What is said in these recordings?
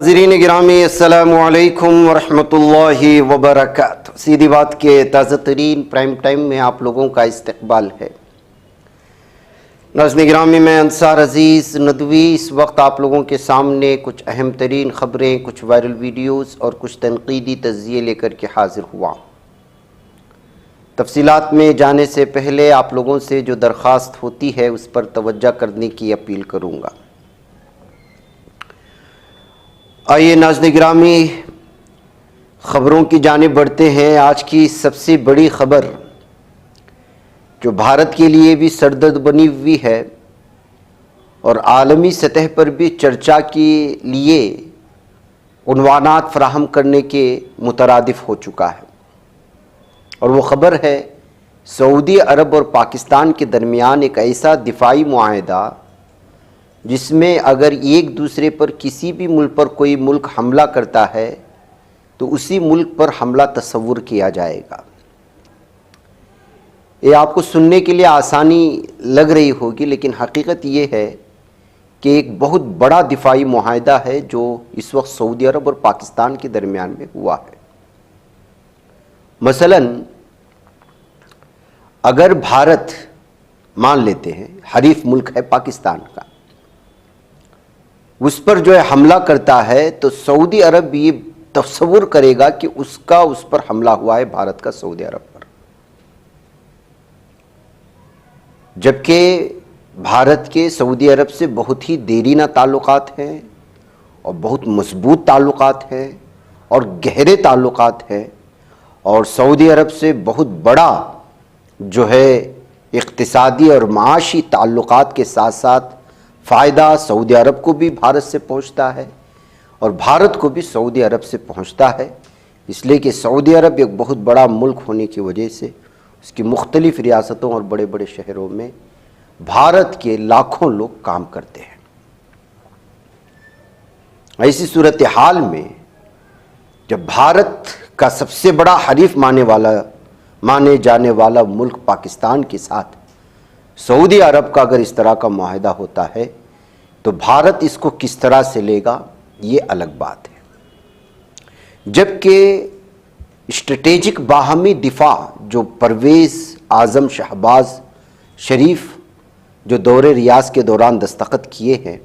ناظرین گرامی السلام علیکم ورحمۃ اللہ وبرکاتہ۔ سیدھی بات کے تازہ ترین پرائم ٹائم میں آپ لوگوں کا استقبال ہے۔ ناظرین گرامی، میں انصار عزیز ندوی اس وقت آپ لوگوں کے سامنے کچھ اہم ترین خبریں، کچھ وائرل ویڈیوز اور کچھ تنقیدی تجزیے لے کر کے حاضر ہوا۔ تفصیلات میں جانے سے پہلے آپ لوگوں سے جو درخواست ہوتی ہے اس پر توجہ کرنے کی اپیل کروں گا۔ آئیے ناظرین گرامی، خبروں کی جانب بڑھتے ہیں۔ آج کی سب سے بڑی خبر جو بھارت کے لیے بھی سردرد بنی ہوئی ہے اور عالمی سطح پر بھی چرچا کے لیے عنوانات فراہم کرنے کے مترادف ہو چکا ہے، اور وہ خبر ہے سعودی عرب اور پاکستان کے درمیان ایک ایسا دفاعی معاہدہ جس میں اگر ایک دوسرے پر کسی بھی ملک پر کوئی ملک حملہ کرتا ہے تو اسی ملک پر حملہ تصور کیا جائے گا۔ یہ آپ کو سننے کے لیے آسانی لگ رہی ہوگی، لیکن حقیقت یہ ہے کہ ایک بہت بڑا دفاعی معاہدہ ہے جو اس وقت سعودی عرب اور پاکستان کے درمیان میں ہوا ہے۔ مثلاً اگر بھارت مان لیتے ہیں حریف ملک ہے پاکستان کا، اس پر جو ہے حملہ کرتا ہے تو سعودی عرب یہ تصور کرے گا کہ اس پر حملہ ہوا ہے بھارت کا سعودی عرب پر، جبکہ بھارت کے سعودی عرب سے بہت ہی دیرینہ تعلقات ہیں اور بہت مضبوط تعلقات ہیں اور گہرے تعلقات ہیں، اور سعودی عرب سے بہت بڑا جو ہے اقتصادی اور معاشی تعلقات کے ساتھ ساتھ فائدہ سعودی عرب کو بھی بھارت سے پہنچتا ہے اور بھارت کو بھی سعودی عرب سے پہنچتا ہے، اس لیے کہ سعودی عرب ایک بہت بڑا ملک ہونے کی وجہ سے اس کی مختلف ریاستوں اور بڑے بڑے شہروں میں بھارت کے لاکھوں لوگ کام کرتے ہیں۔ ایسی صورتحال میں جب بھارت کا سب سے بڑا حریف مانے جانے والا ملک پاکستان کے ساتھ سعودی عرب کا اگر اس طرح کا معاہدہ ہوتا ہے تو بھارت اس کو کس طرح سے لے گا، یہ الگ بات ہے۔ جبکہ اسٹریٹجک باہمی دفاع جو پرویز اعظم شہباز شریف جو دور ریاض کے دوران دستخط کیے ہیں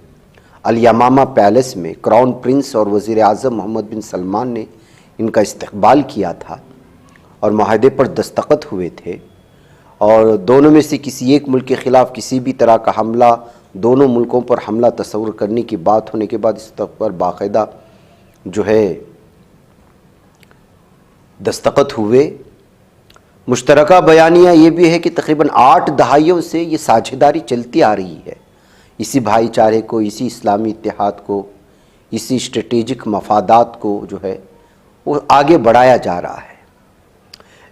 الیمامہ پیلس میں، کراؤن پرنس اور وزیر اعظم محمد بن سلمان نے ان کا استقبال کیا تھا اور معاہدے پر دستخط ہوئے تھے، اور دونوں میں سے کسی ایک ملک کے خلاف کسی بھی طرح کا حملہ، دونوں ملکوں پر حملہ تصور کرنے کی بات ہونے کے بعد اس پر باقاعدہ جو ہے دستخط ہوئے۔ مشترکہ بیانیہ یہ بھی ہے کہ تقریباً 8 دہائیوں سے یہ ساجھیداری چلتی آ رہی ہے، اسی بھائی چارے کو، اسی اسلامی اتحاد کو، اسی اسٹریٹجک مفادات کو جو ہے وہ آگے بڑھایا جا رہا ہے۔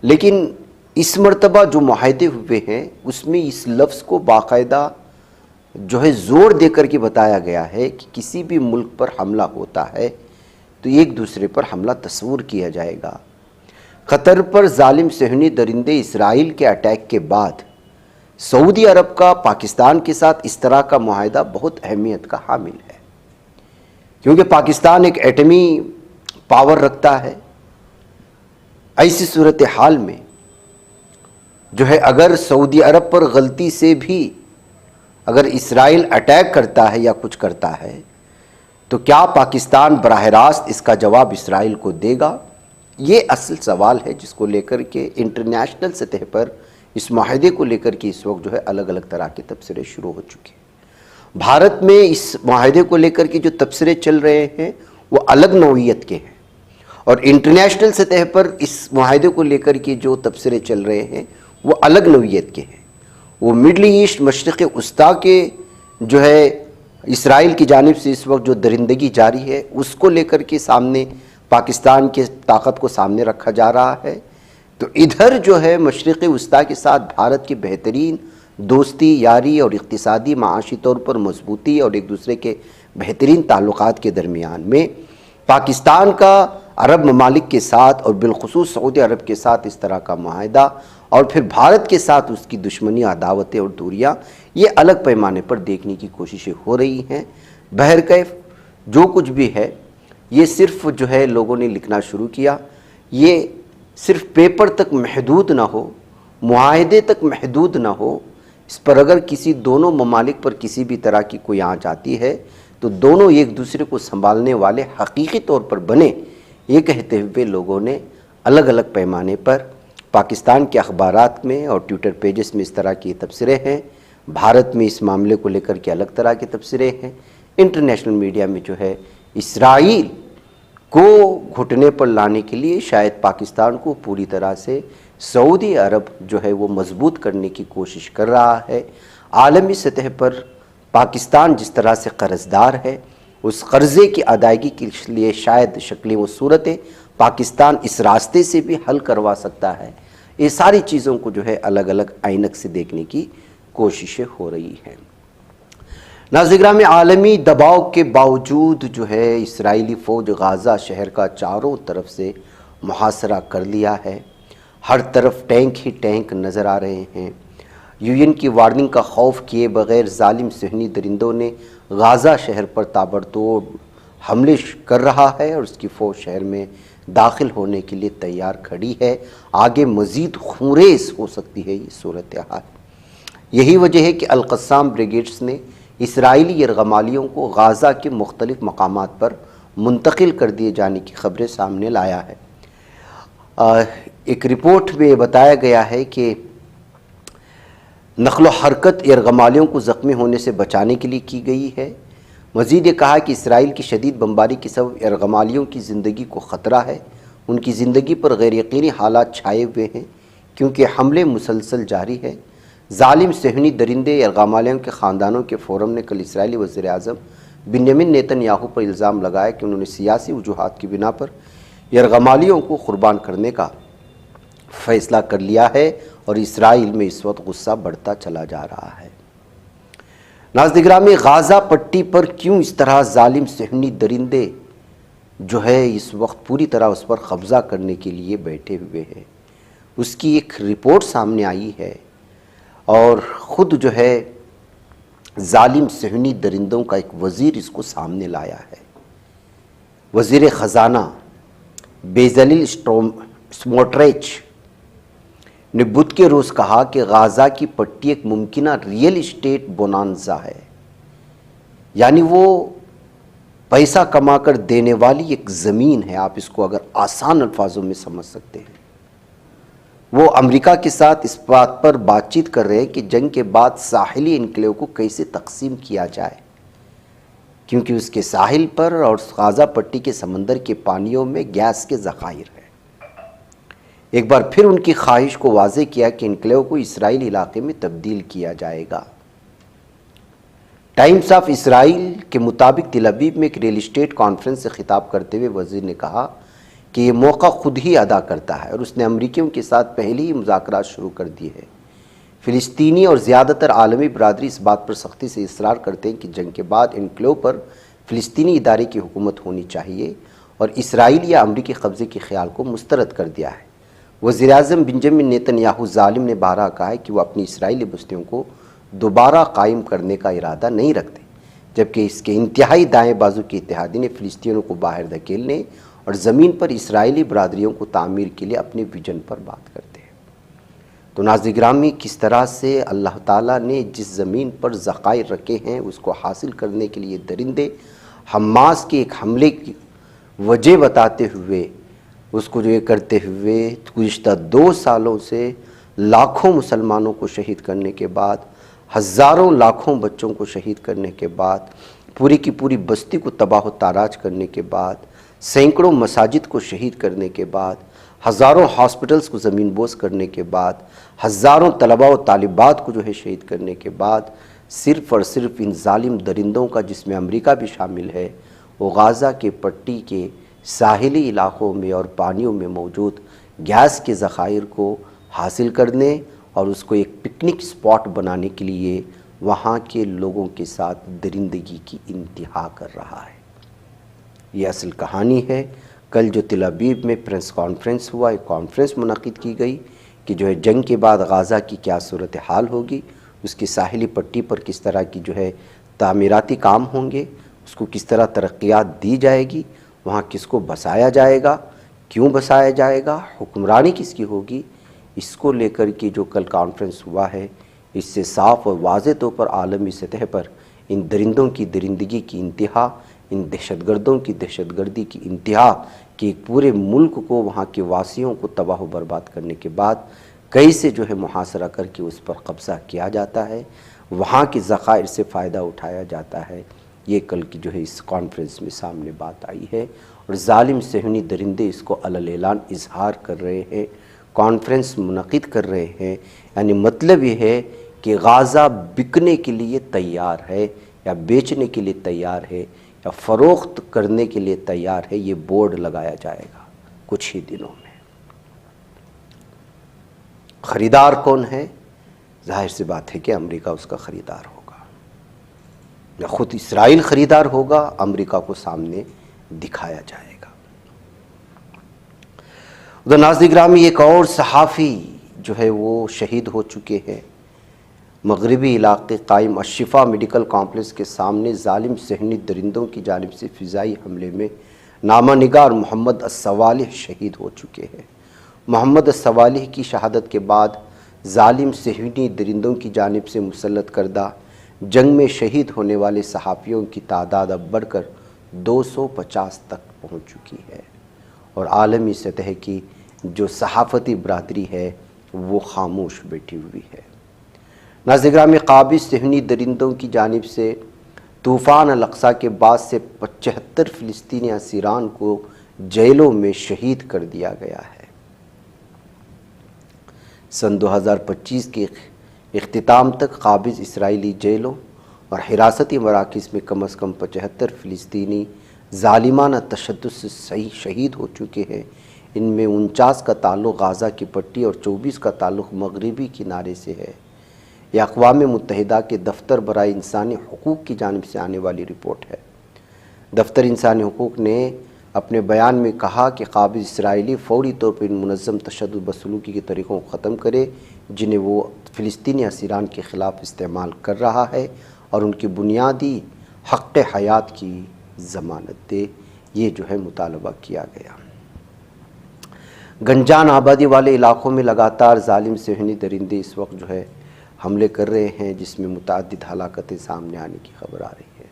لیکن اس مرتبہ جو معاہدے ہوئے ہیں اس میں اس لفظ کو باقاعدہ جو ہے زور دے کر کے بتایا گیا ہے کہ کسی بھی ملک پر حملہ ہوتا ہے تو ایک دوسرے پر حملہ تصور کیا جائے گا۔ قطر پر ظالم صہیونی درندے اسرائیل کے اٹیک کے بعد سعودی عرب کا پاکستان کے ساتھ اس طرح کا معاہدہ بہت اہمیت کا حامل ہے، کیونکہ پاکستان ایک ایٹمی پاور رکھتا ہے۔ ایسی صورتحال میں جو ہے اگر سعودی عرب پر غلطی سے بھی اگر اسرائیل اٹیک کرتا ہے یا کچھ کرتا ہے تو کیا پاکستان براہ راست اس کا جواب اسرائیل کو دے گا؟ یہ اصل سوال ہے جس کو لے کر کے انٹرنیشنل سطح پر اس معاہدے کو لے کر کے اس وقت جو ہے الگ الگ طرح کے تبصرے شروع ہو چکے ہیں۔ بھارت میں اس معاہدے کو لے کر کے جو تبصرے چل رہے ہیں وہ الگ نوعیت کے ہیں، اور انٹرنیشنل سطح پر اس معاہدے کو لے کر کے جو تبصرے چل رہے ہیں وہ الگ نوعیت کے ہیں۔ وہ مڈل ایسٹ، مشرق وسطیٰ کے جو ہے اسرائیل کی جانب سے اس وقت جو درندگی جاری ہے اس کو لے کر کے سامنے پاکستان کے طاقت کو سامنے رکھا جا رہا ہے، تو ادھر جو ہے مشرق وسطیٰ کے ساتھ بھارت کی بہترین دوستی، یاری اور اقتصادی معاشی طور پر مضبوطی اور ایک دوسرے کے بہترین تعلقات کے درمیان میں پاکستان کا عرب ممالک کے ساتھ اور بالخصوص سعودی عرب کے ساتھ اس طرح کا معاہدہ، اور پھر بھارت کے ساتھ اس کی دشمنی، عداوتیں اور دوریاں، یہ الگ پیمانے پر دیکھنے کی کوششیں ہو رہی ہیں۔ بہرکیف جو کچھ بھی ہے یہ صرف جو ہے لوگوں نے لکھنا شروع کیا، یہ صرف پیپر تک محدود نہ ہو، معاہدے تک محدود نہ ہو، اس پر اگر کسی دونوں ممالک پر کسی بھی طرح کی کوئی آنچ آتی ہے تو دونوں ایک دوسرے کو سنبھالنے والے حقیقی طور پر بنے، یہ کہتے ہوئے لوگوں نے الگ الگ پیمانے پر پاکستان کے اخبارات میں اور ٹویٹر پیجز میں اس طرح کے تبصرے ہیں، بھارت میں اس معاملے کو لے کر کے الگ طرح کے تبصرے ہیں، انٹرنیشنل میڈیا میں جو ہے اسرائیل کو گھٹنے پر لانے کے لیے شاید پاکستان کو پوری طرح سے سعودی عرب جو ہے وہ مضبوط کرنے کی کوشش کر رہا ہے۔ عالمی سطح پر پاکستان جس طرح سے قرض دار ہے، اس قرضے کی ادائیگی کے لیے شاید شکلیں و صورتیں پاکستان اس راستے سے بھی حل کروا سکتا ہے۔ یہ ساری چیزوں کو جو ہے الگ الگ اینک سے دیکھنے کی کوششیں ہو رہی ہیں۔ ناظرین میں عالمی دباؤ کے باوجود جو ہے اسرائیلی فوج غازہ شہر کا چاروں طرف سے محاصرہ کر لیا ہے، ہر طرف ٹینک ہی ٹینک نظر آ رہے ہیں۔ یو این کی وارننگ کا خوف کیے بغیر ظالم صہیونی درندوں نے غازہ شہر پر تابڑتوڑ حملے کر رہا ہے اور اس کی فوج شہر میں داخل ہونے کے لیے تیار کھڑی ہے۔ آگے مزید خونریز ہو سکتی ہے یہ صورتحال۔ یہی وجہ ہے کہ القسام بریگیڈز نے اسرائیلی یرغمالیوں کو غازہ کے مختلف مقامات پر منتقل کر دیے جانے کی خبریں سامنے لایا ہے۔ ایک رپورٹ میں بتایا گیا ہے کہ نقل و حرکت یرغمالیوں کو زخمی ہونے سے بچانے کے لیے کی گئی ہے۔ مزید یہ کہا کہ اسرائیل کی شدید بمباری کے سبب یرغمالیوں کی زندگی کو خطرہ ہے، ان کی زندگی پر غیر یقینی حالات چھائے ہوئے ہیں کیونکہ حملے مسلسل جاری ہے۔ ظالم صہیونی درندے یرغمالیوں کے خاندانوں کے فورم نے کل اسرائیلی وزیر اعظم بنیامین نیتن یاہو پر الزام لگایا کہ انہوں نے سیاسی وجوہات کی بنا پر یرغمالیوں کو قربان کرنے کا فیصلہ کر لیا ہے اور اسرائیل میں اس وقت غصہ بڑھتا چلا جا رہا ہے۔ ناظرین گرامی، غازہ پٹی پر کیوں اس طرح ظالم صہیونی درندے جو ہے اس وقت پوری طرح اس پر قبضہ کرنے کے لیے بیٹھے ہوئے ہیں، اس کی ایک رپورٹ سامنے آئی ہے اور خود جو ہے ظالم صہیونی درندوں کا ایک وزیر اس کو سامنے لایا ہے۔ وزیر خزانہ بیزلیل سموٹریچ نے بدھ کے روز کہا کہ غازہ کی پٹی ایک ممکنہ ریئل اسٹیٹ بونانزا ہے، یعنی وہ پیسہ کما کر دینے والی ایک زمین ہے۔ آپ اس کو اگر آسان الفاظوں میں سمجھ سکتے ہیں، وہ امریکہ کے ساتھ اس بات پر بات چیت کر رہے ہیں کہ جنگ کے بعد ساحلی انکلیو کو کیسے تقسیم کیا جائے، کیونکہ اس کے ساحل پر اور غازہ پٹی کے سمندر کے پانیوں میں گیس کے ذخائر ہیں۔ ایک بار پھر ان کی خواہش کو واضح کیا کہ انکلیو کو اسرائیل علاقے میں تبدیل کیا جائے گا۔ ٹائمز آف اسرائیل کے مطابق تل ابیب میں ایک ریل اسٹیٹ کانفرنس سے خطاب کرتے ہوئے وزیر نے کہا کہ یہ موقع خود ہی ادا کرتا ہے اور اس نے امریکیوں کے ساتھ پہلے ہی مذاکرات شروع کر دیے ہیں۔ فلسطینی اور زیادہ تر عالمی برادری اس بات پر سختی سے اصرار کرتے ہیں کہ جنگ کے بعد انکلیو پر فلسطینی ادارے کی حکومت ہونی چاہیے اور اسرائیل یا امریکی قبضے کے خیال کو مسترد کر دیا ہے۔ وزیر اعظم بنیامین نیتن یاہو ظالم نے بارہا کہا ہے کہ وہ اپنی اسرائیلی بستیوں کو دوبارہ قائم کرنے کا ارادہ نہیں رکھتے، جبکہ اس کے انتہائی دائیں بازو کے اتحادی نے فلسطینیوں کو باہر دھکیلنے اور زمین پر اسرائیلی برادریوں کو تعمیر کے لیے اپنے ویژن پر بات کرتے ہیں۔ تو ناظرین گرامی، کس طرح سے اللہ تعالیٰ نے جس زمین پر ذخائر رکھے ہیں اس کو حاصل کرنے کے لیے درندے حماس کے ایک حملے کی وجہ بتاتے ہوئے اس کو جو یہ کرتے ہوئے گزشتہ 2 سالوں سے لاکھوں مسلمانوں کو شہید کرنے کے بعد، ہزاروں لاکھوں بچوں کو شہید کرنے کے بعد، پوری کی پوری بستی کو تباہ و تاراج کرنے کے بعد، سینکڑوں مساجد کو شہید کرنے کے بعد، ہزاروں ہاسپٹلز کو زمین بوس کرنے کے بعد، ہزاروں طلباء و طالبات کو جو ہے شہید کرنے کے بعد، صرف اور صرف ان ظالم درندوں کا، جس میں امریکہ بھی شامل ہے، وہ غازہ کے پٹی کے ساحلی علاقوں میں اور پانیوں میں موجود گیس کے ذخائر کو حاصل کرنے اور اس کو ایک پکنک سپاٹ بنانے کے لیے وہاں کے لوگوں کے ساتھ درندگی کی انتہا کر رہا ہے۔ یہ اصل کہانی ہے۔ کل جو تل ابیب میں پریس کانفرنس ہوا، ایک کانفرنس منعقد کی گئی کہ جو ہے جنگ کے بعد غازہ کی کیا صورتحال ہوگی، اس کی ساحلی پٹی پر کس طرح کی جو ہے تعمیراتی کام ہوں گے، اس کو کس طرح ترقیات دی جائے گی وہاں کس کو بسایا جائے گا، کیوں بسایا جائے گا، حکمرانی کس کی ہوگی، اس کو لے کر کے جو کل کانفرنس ہوا ہے، اس سے صاف اور واضح طور پر عالمی سطح پر ان درندوں کی درندگی کی انتہا، ان دہشت گردوں کی دہشت گردی کی انتہا کہ ایک پورے ملک کو، وہاں کے واسیوں کو تباہ و برباد کرنے کے بعد کیسے جو ہے محاصرہ کر کے اس پر قبضہ کیا جاتا ہے، وہاں کے ذخائر سے فائدہ اٹھایا جاتا ہے، یہ کل کی جو ہے اس کانفرنس میں سامنے بات آئی ہے۔ اور ظالم صہیونی درندے اس کو علی اعلان اظہار کر رہے ہیں، کانفرنس منعقد کر رہے ہیں، یعنی مطلب یہ ہے کہ غزہ بکنے کے لیے تیار ہے، یا بیچنے کے لیے تیار ہے، یا فروخت کرنے کے لیے تیار ہے، یہ بورڈ لگایا جائے گا کچھ ہی دنوں میں۔ خریدار کون ہے؟ ظاہر سی بات ہے کہ امریکہ اس کا خریدار ہوگا، یا خود اسرائیل خریدار ہوگا، امریکہ کو سامنے دکھایا جائے گا۔ ادھر ناظرین گرامی، ایک اور صحافی جو ہے وہ شہید ہو چکے ہیں۔ مغربی علاقے قائم الشفا میڈیکل کمپلیکس کے سامنے ظالم صہیونی درندوں کی جانب سے فضائی حملے میں نامہ نگار محمد الصوالح شہید ہو چکے ہیں۔ محمد الصوالح کی شہادت کے بعد ظالم صہیونی درندوں کی جانب سے مسلط کردہ جنگ میں شہید ہونے والے صحافیوں کی تعداد اب بڑھ کر 250 تک پہنچ چکی ہے، اور عالمی سطح کی جو صحافتی برادری ہے وہ خاموش بیٹھی ہوئی ہے۔ ناظرین گرامی، قابض صہیونی درندوں کی جانب سے طوفان الاقصی کے بعد سے 75 فلسطینی اسیران کو جیلوں میں شہید کر دیا گیا ہے۔ سن 2025 کے اختتام تک قابض اسرائیلی جیلوں اور حراستی مراکز میں کم از کم 75 فلسطینی ظالمانہ تشدد سے شہید ہو چکے ہیں۔ ان میں 49 کا تعلق غزہ کی پٹی اور 24 کا تعلق مغربی کنارے سے ہے۔ یہ اقوام متحدہ کے دفتر برائے انسانی حقوق کی جانب سے آنے والی رپورٹ ہے۔ دفتر انسانی حقوق نے اپنے بیان میں کہا کہ قابض اسرائیلی فوری طور پر ان منظم تشدد بدسلوکی کے طریقوں کو ختم کرے جنہیں وہ فلسطینی اسیران کے خلاف استعمال کر رہا ہے، اور ان کی بنیادی حق حیات کی ضمانت دے۔ یہ جو ہے مطالبہ کیا گیا۔ گنجان آبادی والے علاقوں میں لگاتار ظالم صہیونی درندے اس وقت جو ہے حملے کر رہے ہیں، جس میں متعدد ہلاکتیں سامنے آنے کی خبر آ رہی ہے۔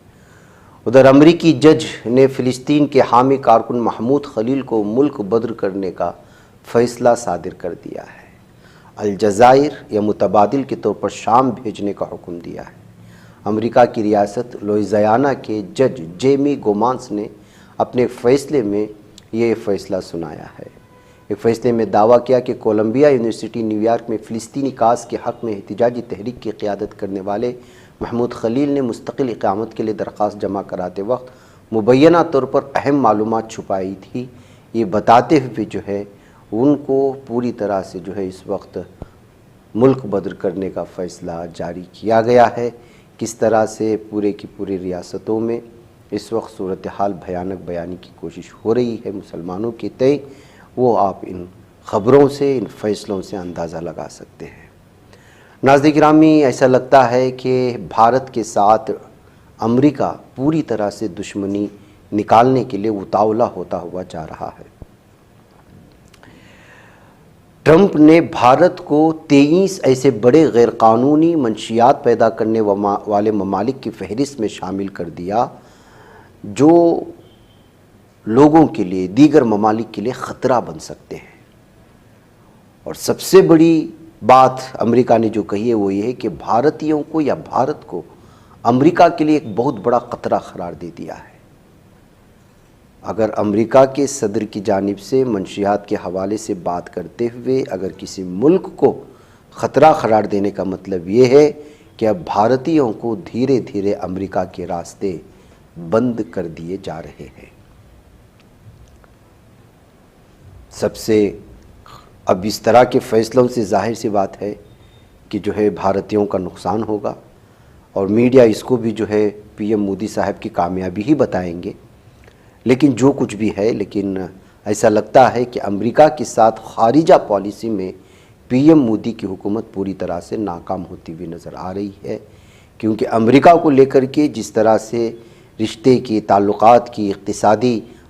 ادھر امریکی جج نے فلسطین کے حامی کارکن محمود خلیل کو ملک بدر کرنے کا فیصلہ صادر کر دیا ہے۔ الجزائر یا متبادل کے طور پر شام بھیجنے کا حکم دیا ہے۔ امریکہ کی ریاست لوئزیانا کے جج جیمی گومانس نے اپنے فیصلے میں یہ فیصلہ سنایا ہے۔ ایک فیصلے میں دعویٰ کیا کہ کولمبیا یونیورسٹی نیو یارک میں فلسطینی کاز کے حق میں احتجاجی تحریک کی قیادت کرنے والے محمود خلیل نے مستقل اقامت کے لیے درخواست جمع کراتے وقت مبینہ طور پر اہم معلومات چھپائی تھی۔ یہ بتاتے ہوئے جو ہے ان کو پوری طرح سے جو ہے اس وقت ملک بدر کرنے کا فیصلہ جاری کیا گیا ہے۔ کس طرح سے پورے کی پوری ریاستوں میں اس وقت صورتحال بھیانک بیانی کی کوشش ہو رہی ہے مسلمانوں کے تئیں، وہ آپ ان خبروں سے، ان فیصلوں سے اندازہ لگا سکتے ہیں۔ ناظرین گرامی، ایسا لگتا ہے کہ بھارت کے ساتھ امریکہ پوری طرح سے دشمنی نکالنے کے لیے اتاولا ہوتا ہوا جا رہا ہے۔ ٹرمپ نے بھارت کو 23 ایسے بڑے غیر قانونی منشیات پیدا کرنے والے ممالک کی فہرست میں شامل کر دیا جو لوگوں کے لیے، دیگر ممالک کے لیے خطرہ بن سکتے ہیں۔ اور سب سے بڑی بات امریکہ نے جو کہی ہے وہ یہ ہے کہ بھارتیوں کو یا بھارت کو امریکہ کے لیے ایک بہت بڑا خطرہ قرار دے دیا ہے۔ اگر امریکہ کے صدر کی جانب سے منشیات کے حوالے سے بات کرتے ہوئے اگر کسی ملک کو خطرہ قرار دینے کا مطلب یہ ہے کہ اب بھارتیوں کو دھیرے دھیرے امریکہ کے راستے بند کر دیے جا رہے ہیں۔ سب سے اب اس طرح کے فیصلوں سے ظاہر سی بات ہے کہ جو ہے بھارتیوں کا نقصان ہوگا، اور میڈیا اس کو بھی جو ہے پی ایم مودی صاحب کی کامیابی ہی بتائیں گے۔ لیکن جو کچھ بھی ہے، لیکن ایسا لگتا ہے کہ امریکہ کے ساتھ خارجہ پالیسی میں پی ایم مودی کی حکومت پوری طرح سے ناکام ہوتی ہوئی نظر آ رہی ہے، کیونکہ امریکہ کو لے کر کے جس طرح سے رشتے کی، تعلقات کی، اقتصادی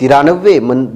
93